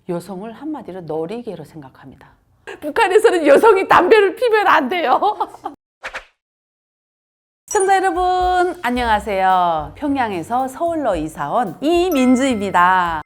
여성을 한마디로 너리개로 생각합니다. 북한에서는 여성이 담배를 피면 안 돼요. 시청자 여러분 안녕하세요. 평양에서 서울로 이사 온 이민주입니다.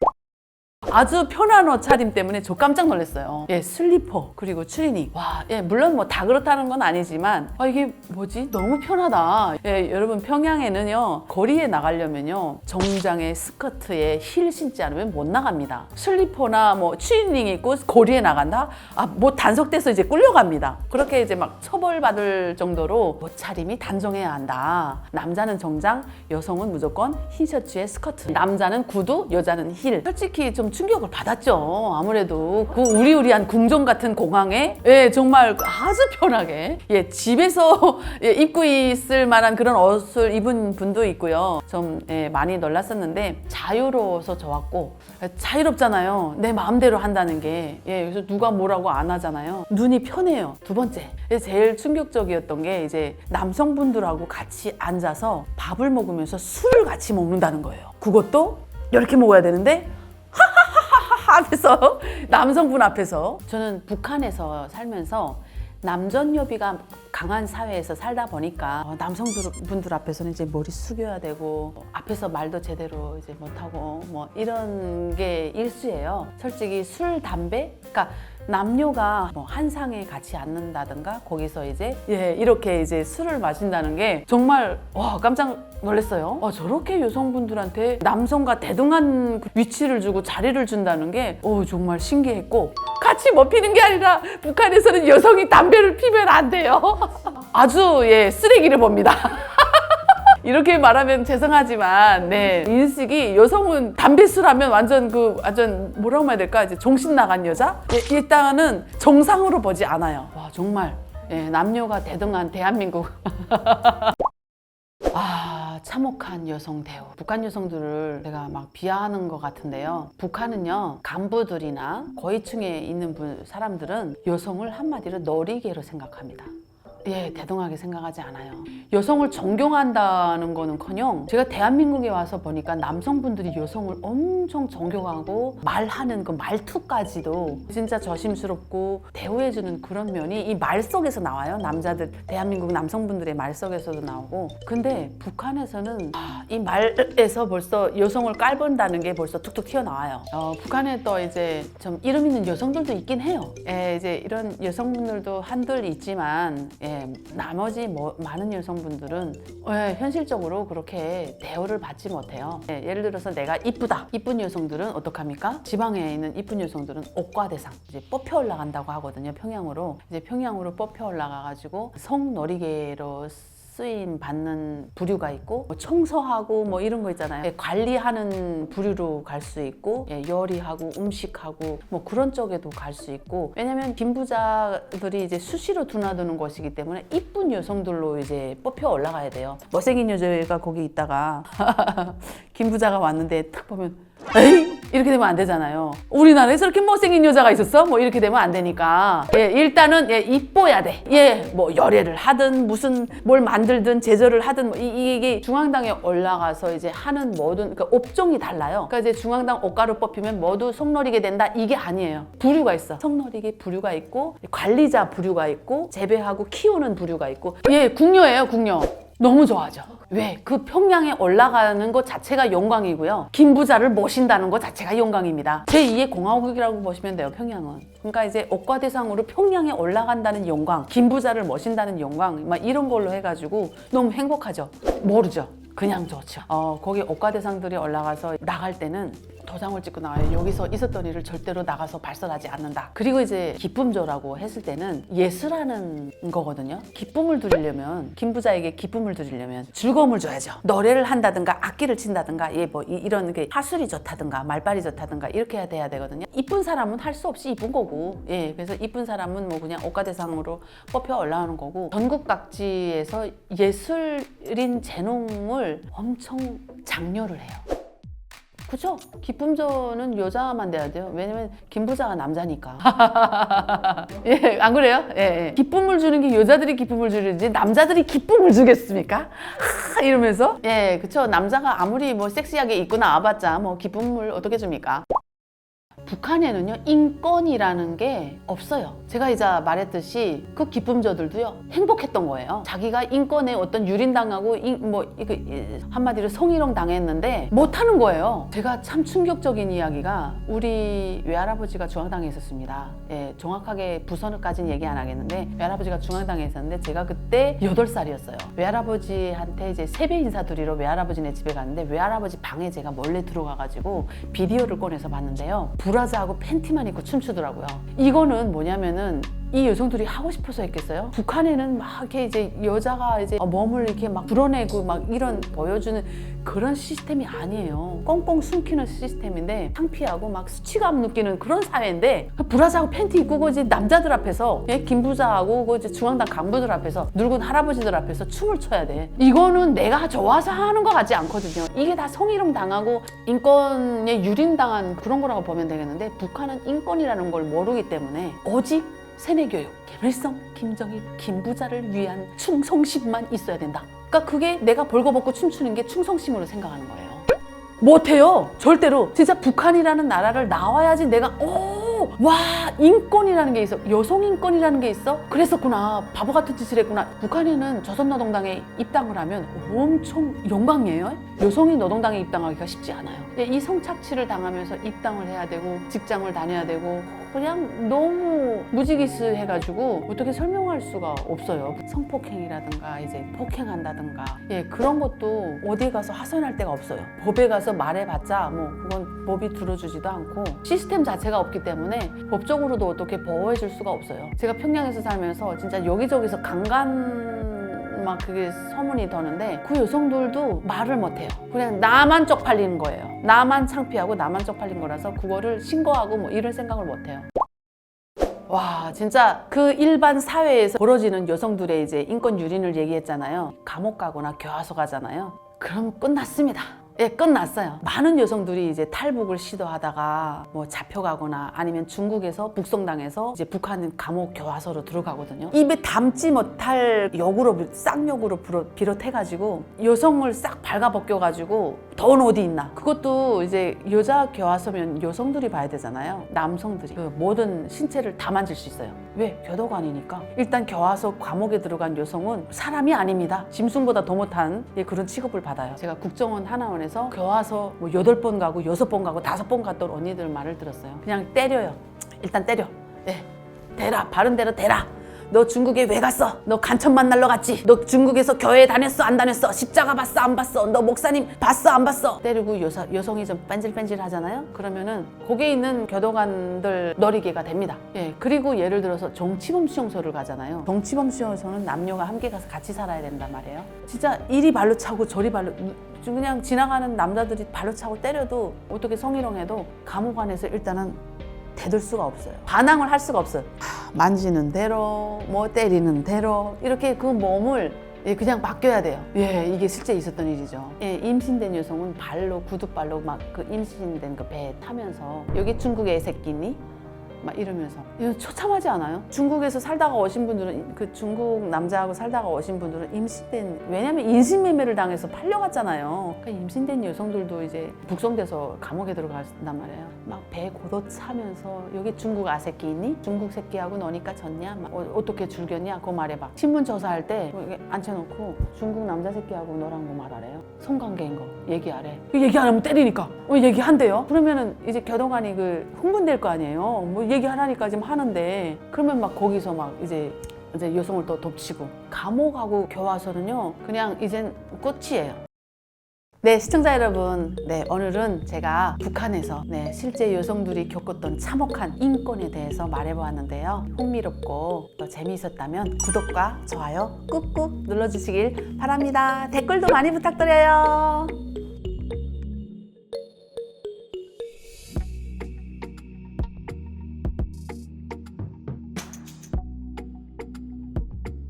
아주 편한 옷차림 때문에 저 깜짝 놀랐어요. 예, 슬리퍼 그리고 추리닝. 와, 예, 물론 뭐 다 그렇다는 건 아니지만 이게 뭐지? 너무 편하다. 예, 여러분 평양에는요 거리에 나가려면요 정장에 스커트에 힐 신지 않으면 못 나갑니다. 슬리퍼나 뭐 추리닝 입고 거리에 나간다? 뭐 단속돼서 이제 끌려갑니다. 그렇게 이제 막 처벌받을 정도로 옷차림이 단정해야 한다. 남자는 정장, 여성은 무조건 흰 셔츠에 스커트. 남자는 구두, 여자는 힐. 솔직히 좀 충격을 받았죠. 아무래도 그 우리우리한 궁전 같은 공항에 정말 아주 편하게 집에서 입고 있을 만한 그런 옷을 입은 분도 있고요. 좀 많이 놀랐었는데 자유로워서 좋았고, 자유롭잖아요. 내 마음대로 한다는 게. 그래서 누가 뭐라고 안 하잖아요. 눈이 편해요. 두 번째, 제일 충격적이었던 게 이제 남성분들하고 같이 앉아서 밥을 먹으면서 술을 같이 먹는다는 거예요. 그것도 이렇게 먹어야 되는데 앞에서, 남성분 앞에서. 저는 북한에서 살면서 남전여비가 강한 사회에서 살다 보니까 남성분들 앞에서는 이제 머리 숙여야 되고 앞에서 말도 제대로 이제 못하고 뭐 이런 게 일수예요. 솔직히 술, 담배, 그러니까 남녀가 뭐 한 상에 같이 앉는다든가 거기서 이제 이렇게 이제 술을 마신다는 게 정말 깜짝 놀랐어요. 저렇게 여성분들한테 남성과 대등한 위치를 주고 자리를 준다는 게 정말 신기했고, 같이 뭐 피는 게 아니라 북한에서는 여성이 담배를 피면 안 돼요. 아주 쓰레기를 봅니다. 이렇게 말하면 죄송하지만 인식이 여성은 담배 술하면 완전 뭐라고 해야 될까, 이제 정신 나간 여자? 일단은 정상으로 보지 않아요. 와, 정말 남녀가 대등한 대한민국. 참혹한 여성 대우. 북한 여성들을 제가 막 비하하는 것 같은데요. 북한은요 간부들이나 고위층에 있는 사람들은 여성을 한마디로 너리개로 생각합니다. 대등하게 생각하지 않아요. 여성을 존경한다는 거는커녕 제가 대한민국에 와서 보니까 남성분들이 여성을 엄청 존경하고 말하는 그 말투까지도 진짜 조심스럽고 대우해주는 그런 면이 이 말 속에서 나와요. 남자들, 대한민국 남성분들의 말 속에서도 나오고. 근데 북한에서는 이 말에서 벌써 여성을 깔본다는 게 벌써 툭툭 튀어나와요. 북한에 또 이제 좀 이름 있는 여성들도 있긴 해요. 이제 이런 여성분들도 한둘 있지만 나머지 많은 여성분들은 현실적으로 그렇게 대우를 받지 못해요. 예를 들어서 내가 이쁘다. 이쁜 여성들은 어떡합니까? 지방에 있는 이쁜 여성들은 옥과대상 이제 뽑혀 올라간다고 하거든요. 평양으로. 이제 평양으로 뽑혀 올라가가지고 성너리개로 쓰임 받는 부류가 있고, 청소하고 뭐 이런 거 있잖아요. 관리하는 부류로 갈 수 있고, 요리하고 음식하고 뭐 그런 쪽에도 갈 수 있고. 왜냐면 김부자들이 이제 수시로 드나드는 곳이기 때문에 이쁜 여성들로 이제 뽑혀 올라가야 돼요. 못생긴 여자가 거기 있다가 김부자가 왔는데 딱 보면 에이? 이렇게 되면 안 되잖아요. 우리나라에서 이렇게 못생긴 여자가 있었어? 뭐 이렇게 되면 안 되니까 일단은 이뻐야 돼. 뭐 열애를 하든 무슨 뭘 만들든 제절을 하든 뭐 이게 중앙당에 올라가서 이제 하는 모든 업종이 달라요. 그러니까 이제 중앙당 옷가루 뽑히면 모두 속너리게 된다, 이게 아니에요. 부류가 있어. 속너리게 부류가 있고, 관리자 부류가 있고, 재배하고 키우는 부류가 있고. 궁녀예요, 궁녀. 너무 좋아하죠. 왜? 그 평양에 올라가는 것 자체가 영광이고요. 김부자를 모신다는 것 자체가 영광입니다. 제2의 공화국이라고 보시면 돼요, 평양은. 그러니까 이제 옥과대상으로 평양에 올라간다는 영광, 김부자를 모신다는 영광, 막 이런 걸로 해가지고 너무 행복하죠. 모르죠. 그냥 좋죠. 거기 옥과대상들이 올라가서 나갈 때는 도장을 찍고 나와요. 여기서 있었던 일을 절대로 나가서 발설하지 않는다. 그리고 이제 기쁨조라고 했을 때는 예술하는 거거든요. 기쁨을 드리려면, 김부자에게 기쁨을 드리려면 즐거움을 줘야죠. 노래를 한다든가 악기를 친다든가 뭐 이런 게 하술이 좋다든가 말발이 좋다든가 이렇게 해야 돼야 되거든요. 이쁜 사람은 할 수 없이 이쁜 거고, 그래서 이쁜 사람은 뭐 그냥 옥과대상으로 뽑혀 올라오는 거고, 전국 각지에서 예술인 재농을 엄청 장려를 해요. 그죠? 기쁨조는 여자만 돼야 돼요. 왜냐면 김부자가 남자니까. 안 그래요? 기쁨을 주는 게 여자들이 기쁨을 주는지 남자들이 기쁨을 주겠습니까? 이러면서 그쵸. 남자가 아무리 뭐 섹시하게 입고 나와봤자 뭐 기쁨을 어떻게 줍니까? 북한에는요 인권이라는 게 없어요. 제가 이제 말했듯이 그 기쁨저들도요 행복했던 거예요. 자기가 인권에 어떤 유린당하고 한마디로 성희롱 당했는데 못하는 거예요. 제가 참 충격적인 이야기가 우리 외할아버지가 중앙당에 있었습니다. 예, 정확하게 부서까지는 얘기 안 하겠는데 외할아버지가 중앙당에 있었는데 제가 그때 8살이었어요. 외할아버지한테 이제 세배 인사드리러 외할아버지네 집에 갔는데 외할아버지 방에 제가 몰래 들어가가지고 비디오를 꺼내서 봤는데요. 브라자하고 팬티만 입고 춤추더라고요. 이거는 뭐냐면은 이 여성들이 하고 싶어서 했겠어요? 북한에는 막 이렇게 이제 여자가 이제 몸을 이렇게 막 드러내고 막 이런 보여주는 그런 시스템이 아니에요. 꽁꽁 숨기는 시스템인데 창피하고 막 수치감 느끼는 그런 사회인데 브라자하고 팬티 입고 이제 남자들 앞에서 김부자하고 그 이제 중앙당 간부들 앞에서 늙은 할아버지들 앞에서 춤을 춰야 돼. 이거는 내가 좋아서 하는 것 같지 않거든요. 이게 다 성희롱 당하고 인권에 유린당한 그런 거라고 보면 되겠는데 북한은 인권이라는 걸 모르기 때문에 오직 세뇌교육, 김일성, 김정일, 김부자를 위한 충성심만 있어야 된다. 그러니까 그게 내가 벌거벗고 춤추는 게 충성심으로 생각하는 거예요. 못해요. 절대로. 진짜 북한이라는 나라를 나와야지 내가 와 인권이라는 게 있어. 여성 인권이라는 게 있어. 그랬었구나. 바보 같은 짓을 했구나. 북한에는 조선노동당에 입당을 하면 엄청 영광이에요. 여성이 노동당에 입당하기가 쉽지 않아요. 이 성착취를 당하면서 입당을 해야 되고 직장을 다녀야 되고 그냥 너무 무지기스해가지고 어떻게 설명할 수가 없어요. 성폭행이라든가 이제 폭행한다든가 그런 것도 어디 가서 하소연할 데가 없어요. 법에 가서 말해봤자 뭐 그건 법이 들어주지도 않고 시스템 자체가 없기 때문에 법적으로도 어떻게 보호해줄 수가 없어요. 제가 평양에서 살면서 진짜 여기저기서 강간 막 그게 소문이 도는데 그 여성들도 말을 못해요. 그냥 나만 쪽팔리는 거예요. 나만 창피하고 나만 쪽팔린 거라서 그거를 신고하고 뭐 이런 생각을 못해요. 와 진짜 그 일반 사회에서 벌어지는 여성들의 이제 인권 유린을 얘기했잖아요. 감옥 가거나 교화소 가잖아요. 그럼 끝났습니다. 끝났어요. 많은 여성들이 이제 탈북을 시도하다가 뭐 잡혀가거나 아니면 중국에서 북송당해서 이제 북한 감옥 교화소로 들어가거든요. 입에 담지 못할 욕으로 쌍욕으로 비롯해가지고 여성을 싹 발가벗겨가지고 돈 어디 있나. 그것도 이제 여자 교화소면 여성들이 봐야 되잖아요. 남성들이 그 모든 신체를 다 만질 수 있어요. 왜? 교도관이니까. 일단 교화소 감옥에 들어간 여성은 사람이 아닙니다. 짐승보다 더 못한 그런 취급을 받아요. 제가 국정원 하나원에서 교화소 뭐 8번 가고 6번 가고 5번 갔던 언니들 말을 들었어요. 그냥 때려요. 일단 때려. 대라. 바른 대로 대라. 너 중국에 왜 갔어? 너 간첩 만나러 갔지? 너 중국에서 교회 다녔어? 안 다녔어? 십자가 봤어? 안 봤어? 너 목사님 봤어? 안 봤어? 때리고 여성이 좀 뺀질뺀질 하잖아요? 그러면은 거기에 있는 교도관들 너리개가 됩니다. 그리고 예를 들어서 정치범 수용소를 가잖아요. 정치범 수용소는 남녀가 함께 가서 같이 살아야 된단 말이에요. 진짜 이리 발로 차고 저리 발로 그냥 지나가는 남자들이 발로 차고 때려도 어떻게 성희롱해도 감옥 안에서 일단은 대들 수가 없어요. 반항을 할 수가 없어요. 만지는 대로 뭐 때리는 대로 이렇게 그 몸을 그냥 맡겨야 돼요. 이게 실제 있었던 일이죠. 임신된 여성은 발로 구두발로 막 그 임신된 그 배에 타면서 여기 중국의 애새끼니? 막 이러면서 이거 처참하지 않아요? 중국에서 살다가 오신 분들은 그 중국 남자하고 살다가 오신 분들은 임신된 왜냐면 인신매매를 당해서 팔려갔잖아요. 그러니까 임신된 여성들도 이제 북송돼서 감옥에 들어간단 말이에요. 막 배 고도 차면서 여기 중국 아새끼 있니? 중국 새끼하고 노니까 졌냐? 막 어떻게 즐겼냐? 그거 말해봐. 신문 조사할 때 앉혀놓고 중국 남자 새끼하고 너랑 뭐 말하래요? 성관계인 거 얘기하래. 얘기 안 하면 때리니까 얘기한대요. 그러면은 이제 교도관이 그 흥분될 거 아니에요. 뭐 얘기하라니까 지금 하는데 그러면 막 거기서 막 이제 여성을 또 덮치고 감옥하고 교화소는요 그냥 이젠 끝이에요. 시청자 여러분, 오늘은 제가 북한에서 실제 여성들이 겪었던 참혹한 인권에 대해서 말해보았는데요. 흥미롭고 또 재미있었다면 구독과 좋아요 꾹꾹 눌러주시길 바랍니다. 댓글도 많이 부탁드려요.